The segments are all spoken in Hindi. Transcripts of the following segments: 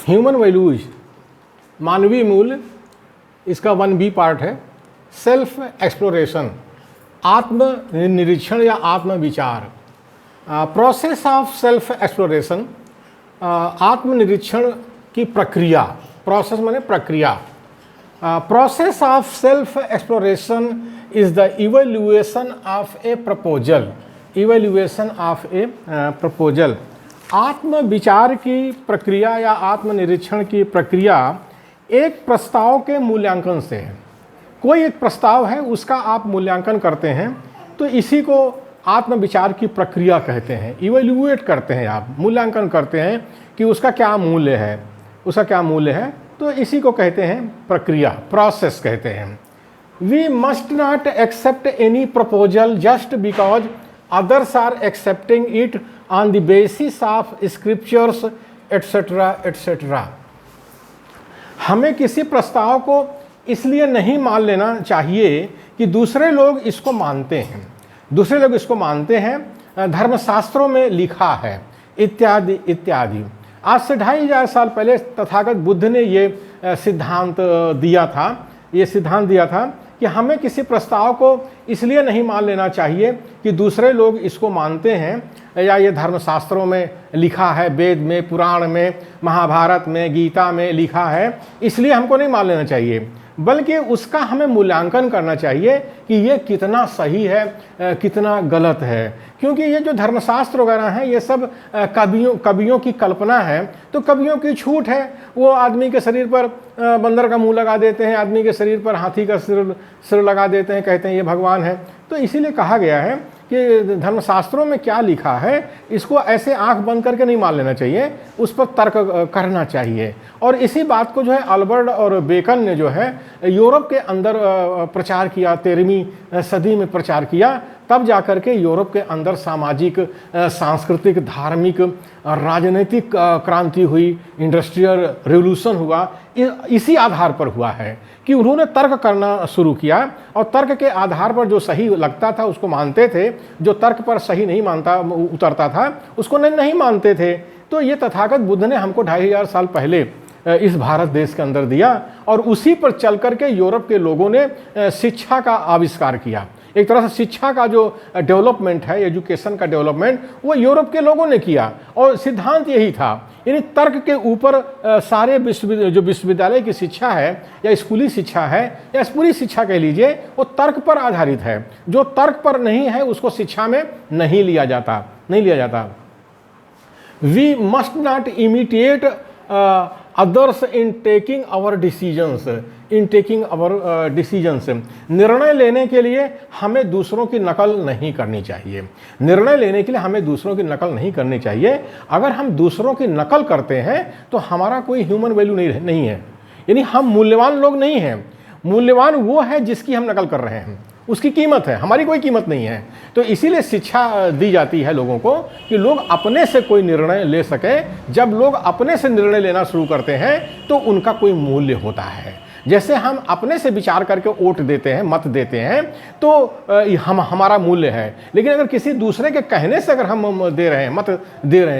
ह्यूमन वैल्यूज, मानवीय मूल्य, इसका 1B पार्ट है सेल्फ एक्सप्लोरेशन, आत्म निरीक्षण या आत्म विचार। प्रोसेस ऑफ सेल्फ एक्सप्लोरेशन, आत्मनिरीक्षण की प्रक्रिया, प्रोसेस माने प्रक्रिया। Process of self exploration is the evaluation of A proposal, evaluation of A proposal. आत्म विचार की प्रक्रिया या आत्मनिरीक्षण की प्रक्रिया एक प्रस्ताव के मूल्यांकन से है। कोई एक प्रस्ताव है, उसका आप मूल्यांकन करते हैं, तो इसी को आत्मविचार की प्रक्रिया कहते हैं। इवैल्यूएट करते हैं, आप मूल्यांकन करते हैं कि उसका क्या मूल्य है, उसका क्या मूल्य है, तो इसी को कहते हैं प्रक्रिया, प्रोसेस कहते हैं। We must not accept any proposal just because others are accepting it on the basis of scriptures etcetera etcetera. हमें किसी प्रस्ताव को इसलिए नहीं मान लेना चाहिए कि दूसरे लोग इसको मानते हैं, दूसरे लोग इसको मानते हैं, धर्मशास्त्रों में लिखा है, इत्यादि इत्यादि। आज से 2500 साल पहले तथागत बुद्ध ने ये सिद्धांत दिया था कि हमें किसी प्रस्ताव को इसलिए नहीं मान लेना चाहिए कि दूसरे लोग इसको मानते हैं या ये धर्मशास्त्रों में लिखा है, वेद में, पुराण में, महाभारत में, गीता में लिखा है, इसलिए हमको नहीं मान लेना चाहिए, बल्कि उसका हमें मूल्यांकन करना चाहिए कि ये कितना सही है, कितना गलत है। क्योंकि ये जो धर्मशास्त्र वगैरह हैं, ये सब कवियों की कल्पना है, तो कवियों की छूट है। वो आदमी के शरीर पर बंदर का मुंह लगा देते हैं, आदमी के शरीर पर हाथी का सिर लगा देते हैं, कहते हैं ये भगवान है। तो इसीलिए कहा गया है कि धर्मशास्त्रों में क्या लिखा है, इसको ऐसे आंख बंद करके नहीं मान लेना चाहिए, उस पर तर्क करना चाहिए। और इसी बात को जो है अल्बर्ट और बेकन ने जो है यूरोप के अंदर प्रचार किया, 13वीं सदी में प्रचार किया। तब जाकर के यूरोप के अंदर सामाजिक, सांस्कृतिक, धार्मिक, राजनीतिक क्रांति हुई, इंडस्ट्रियल रिवोल्यूशन हुआ। इसी आधार पर हुआ है कि उन्होंने तर्क करना शुरू किया और तर्क के आधार पर जो सही लगता था उसको मानते थे, जो तर्क पर सही नहीं उतरता था उसको नहीं मानते थे। तो ये तथागत बुद्ध ने हमको 2500 साल पहले इस भारत देश के अंदर दिया और उसी पर चल करके यूरोप के लोगों ने शिक्षा का आविष्कार किया। एक तरह से शिक्षा का जो डेवलपमेंट है, एजुकेशन का डेवलपमेंट, वो यूरोप के लोगों ने किया और सिद्धांत यही था। यानी तर्क के ऊपर सारे विश्वविद्यालय की शिक्षा है या स्कूली शिक्षा है या पूरी शिक्षा कह लीजिए, वो तर्क पर आधारित है। जो तर्क पर नहीं है उसको शिक्षा में नहीं लिया जाता। We must not imitate others in taking our decisions. निर्णय लेने के लिए हमें दूसरों की नकल नहीं करनी चाहिए। अगर हम दूसरों की नकल करते हैं तो हमारा कोई ह्यूमन वैल्यू नहीं है, यानी हम मूल्यवान लोग नहीं हैं। मूल्यवान वो है जिसकी हम नकल कर रहे हैं, उसकी कीमत है, हमारी कोई कीमत नहीं है। तो इसीलिए शिक्षा दी जाती है लोगों को कि लोग अपने से कोई निर्णय ले सके। जब लोग अपने से निर्णय लेना शुरू करते हैं तो उनका कोई मूल्य होता है। जैसे हम अपने से विचार करके वोट देते हैं, मत देते हैं, तो हमारा मूल्य है। लेकिन अगर किसी दूसरे के कहने से अगर हम मत दे रहे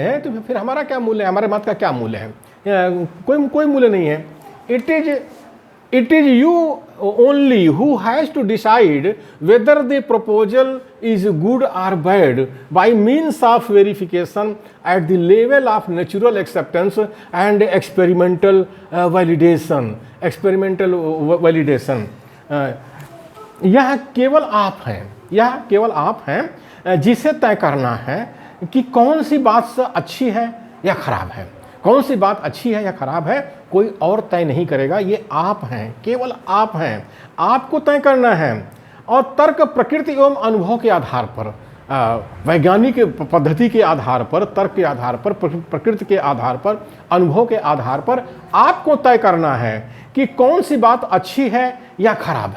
हैं तो फिर हमारा क्या मूल्य है, हमारे मत का क्या मूल्य है? कोई मूल्य नहीं है। It is you only who has to decide whether the proposal is good or bad by means of verification at the level of natural acceptance and experimental validation. यह केवल आप हैं जिसे तय करना है कि कौन सी बात अच्छी है या खराब है। कोई और तय नहीं करेगा, ये आप हैं, केवल आप हैं, आपको तय करना है। और तर्क प्रकृति एवं अनुभव के आधार पर, वैज्ञानिक पद्धति के आधार पर, तर्क के आधार पर, प्रकृति के आधार पर, अनुभव के आधार पर आपको तय करना है कि कौन सी बात अच्छी है या खराब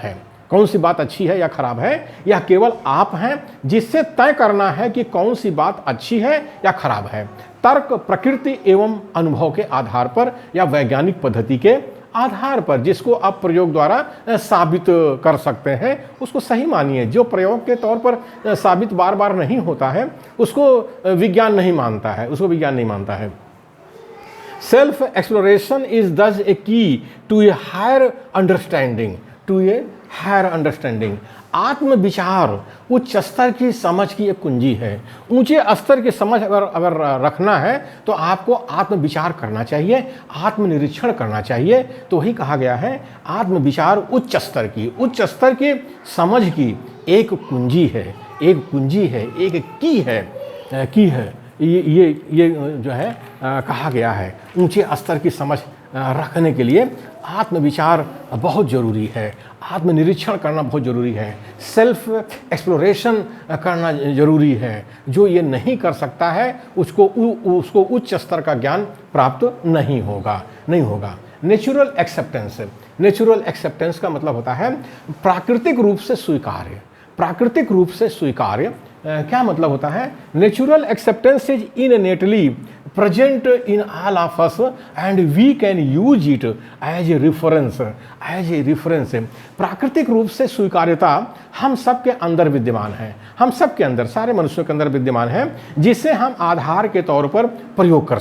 है। यह केवल आप हैं जिससे तय करना है कि कौन सी बात अच्छी है या खराब है। तर्क प्रकृति एवं अनुभव के आधार पर या वैज्ञानिक पद्धति के आधार पर, जिसको आप प्रयोग द्वारा साबित कर सकते हैं, उसको सही मानिए। जो प्रयोग के तौर पर साबित बार बार नहीं होता है उसको विज्ञान नहीं मानता है। Self exploration is this a key to a higher understanding, to a higher understanding. आत्म विचार उच्च स्तर की समझ की एक कुंजी है। ऊंचे स्तर की समझ अगर रखना है तो आपको आत्म विचार करना चाहिए, आत्मनिरीक्षण करना चाहिए। तो वही कहा गया है, आत्म विचार उच्च स्तर की समझ की एक कुंजी है, एक कुंजी है, एक की है। ये जो है कहा गया है, ऊंचे स्तर की समझ रखने के लिए आत्मविचार बहुत ज़रूरी है, आत्मनिरीक्षण करना बहुत ज़रूरी है, सेल्फ एक्सप्लोरेशन करना ज़रूरी है। जो ये नहीं कर सकता है उसको उच्च स्तर का ज्ञान प्राप्त नहीं होगा। नेचुरल एक्सेप्टेंस का मतलब होता है प्राकृतिक रूप से स्वीकार्य। प्राकृतिक रूप से स्वीकार्य क्या मतलब होता है? Natural acceptance is innately present in all of us and we can use it as a reference. प्राकृतिक रूप से स्वीकार्यता हम सबके अंदर विद्यमान है, हम सबके अंदर, सारे मनुष्यों के अंदर विद्यमान है, जिसे हम आधार के तौर पर प्रयोग कर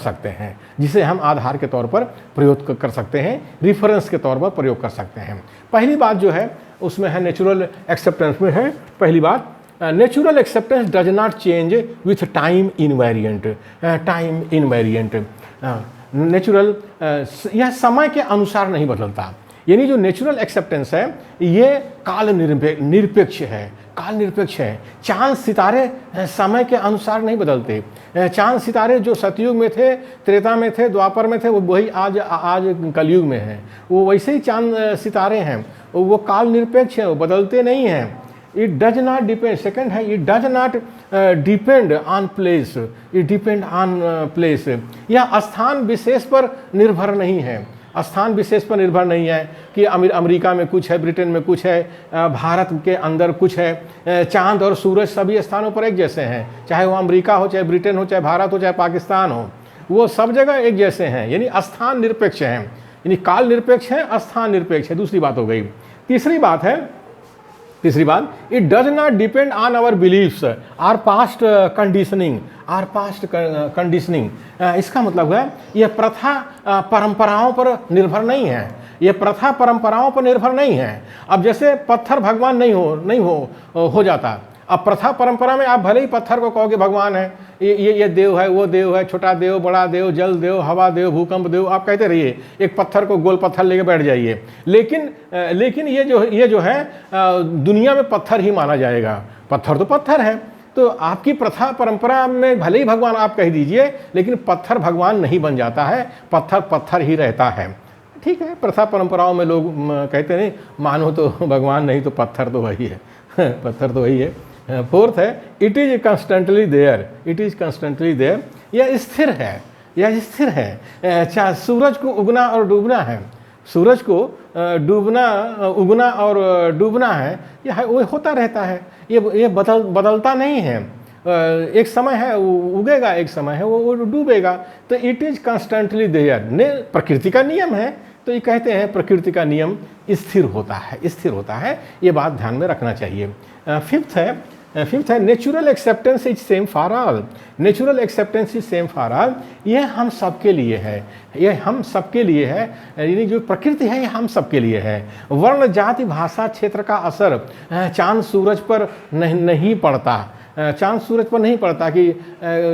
सकते हैं, रिफरेंस के तौर पर प्रयोग कर सकते हैं। पहली बात जो है उसमें है, नेचुरल एक्सेप्टेंस में है पहली बात, natural acceptance does not change with time invariant. Natural यह समय के अनुसार नहीं बदलता। यानी जो नेचुरल एक्सेप्टेंस है ये काल निरपेक्ष है। चांद सितारे समय के अनुसार नहीं बदलते। चांद सितारे जो सतयुग में थे, त्रेता में थे, द्वापर में थे, वो वही आज कलयुग में है। वो वैसे ही चांद सितारे हैं, वो काल निरपेक्ष है, वो बदलते नहीं हैं। It does not depend, second है, it does not depend on place, it depend on place. यह स्थान विशेष पर निर्भर नहीं है, स्थान विशेष पर निर्भर नहीं है कि अमेरिका में कुछ है, ब्रिटेन में कुछ है, भारत के अंदर कुछ है। चांद और सूरज सभी स्थानों पर एक जैसे हैं, चाहे वो अमेरिका हो, चाहे ब्रिटेन हो, चाहे भारत हो, चाहे पाकिस्तान हो, वो सब जगह एक जैसे हैं। यानी स्थान निरपेक्ष हैं, यानी काल निरपेक्ष है, स्थान निरपेक्ष है। दूसरी बात हो गई। तीसरी बात, it does not depend on our beliefs or past conditioning. इसका मतलब है यह प्रथा परंपराओं पर निर्भर नहीं है। अब जैसे पत्थर भगवान नहीं हो जाता। अब प्रथा परंपरा में आप भले ही पत्थर को कहोगे भगवान है, ये देव है, वो देव है, छोटा देव, बड़ा देव, जल देव, हवा देव, भूकंप देव, आप कहते रहिए, एक पत्थर को गोल पत्थर लेके बैठ जाइए। लेकिन ये जो है दुनिया में पत्थर ही माना जाएगा। पत्थर तो पत्थर है। तो आपकी प्रथा परंपरा में भले ही भगवान आप कह दीजिए, लेकिन पत्थर भगवान नहीं बन जाता है, पत्थर ही रहता है। ठीक है, प्रथा परंपराओं में लोग कहते नहीं, मानो तो भगवान, नहीं तो पत्थर तो वही है। पत्थर तो वही है। फोर्थ है, इट इज कंस्टेंटली देयर। यह स्थिर है। चाहे सूरज को उगना और डूबना है, सूरज को उगना और डूबना है, यह वो होता रहता है। ये बदलता नहीं है। एक समय है वो उगेगा, एक समय है वो डूबेगा। तो इट इज कंस्टेंटली देयर। प्रकृति का नियम है, तो ये कहते हैं प्रकृति का नियम स्थिर होता है। ये बात ध्यान में रखना चाहिए। फिफ्थ है, natural acceptance is same for all. यह हम सबके लिए है। यानी जो प्रकृति है ये हम सबके लिए है। वर्ण, जाति, भाषा, क्षेत्र का असर चांद सूरज पर नहीं पड़ता। चांद सूरज पर नहीं पड़ता कि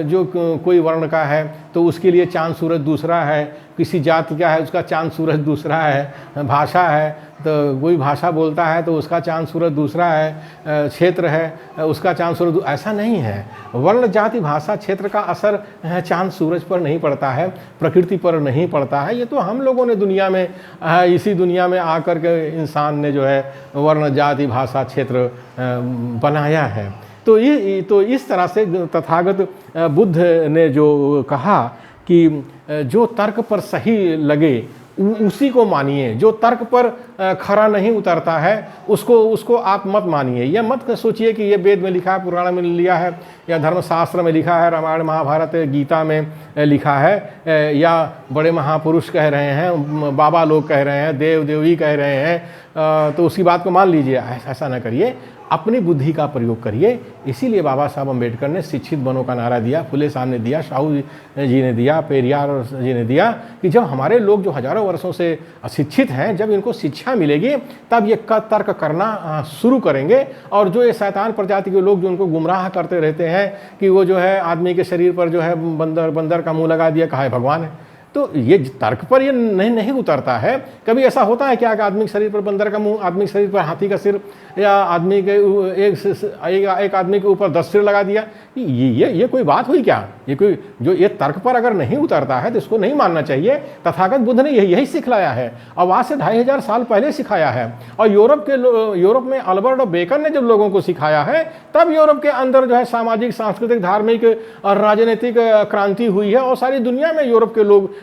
जो कोई वर्ण का है तो उसके लिए चांद सूरज दूसरा है, किसी जाति का है उसका चांद सूरज दूसरा है, भाषा है तो कोई भाषा बोलता है तो उसका चांद सूरज दूसरा है, क्षेत्र है उसका चांद सूरज, ऐसा नहीं है। वर्ण, जाति, भाषा, क्षेत्र का असर चांद सूरज पर नहीं पड़ता है, प्रकृति पर नहीं पड़ता है। ये तो हम लोगों ने दुनिया में, इसी दुनिया में आकर के इंसान ने जो है वर्ण, जाति, भाषा, क्षेत्र बनाया है। तो इस तरह से तथागत बुद्ध ने जो कहा कि जो तर्क पर सही लगे उसी को मानिए, जो तर्क पर खरा नहीं उतरता है उसको आप मत मानिए। यह मत सोचिए कि ये वेद में लिखा है, पुराण में लिया है, या धर्मशास्त्र में लिखा है, रामायण महाभारत गीता में लिखा है, या बड़े महापुरुष कह रहे हैं, बाबा लोग कह रहे हैं, देव देवी कह रहे हैं, तो उसी बात को मान लीजिए। ऐसा ना करिए। अपनी बुद्धि का प्रयोग करिए। इसीलिए बाबा साहब अम्बेडकर ने शिक्षित बनो का नारा दिया, फुले साहब ने दिया, साहू जी ने दिया, पेरियार जी ने दिया कि जब हमारे लोग जो हजारों वर्षों से अशिक्षित हैं, जब इनको शिक्षा मिलेगी तब ये तर्क करना शुरू करेंगे। और जो ये शैतान प्रजाति के लोग जो उनको गुमराह करते रहते हैं कि वो जो है आदमी के शरीर पर जो है बंदर का मुंह लगा दिया, कहा है भगवान है, तो ये तर्क पर ये नहीं उतरता है। कभी ऐसा होता है क्या कि आदमी के शरीर पर बंदर का मुंह, आदमी के शरीर पर हाथी का सिर, या आदमी के एक आदमी के ऊपर 10 सिर लगा दिया? ये कोई बात हुई क्या? ये कोई जो ये तर्क पर अगर नहीं उतरता है तो इसको नहीं मानना चाहिए। तथागत बुद्ध ने यही सिखलाया है और आज से 2500 साल पहले सिखाया है। और यूरोप में अल्बर्ट बेकन ने जब लोगों को सिखाया है, तब यूरोप के अंदर जो है सामाजिक, सांस्कृतिक, धार्मिक और राजनीतिक क्रांति हुई है और सारी दुनिया में यूरोप के लोग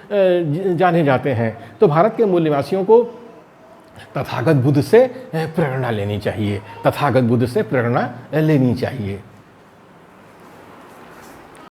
जाने जाते हैं। तो भारत के मूल निवासियों को तथागत बुद्ध से प्रेरणा लेनी चाहिए, तथागत बुद्ध से प्रेरणा लेनी चाहिए।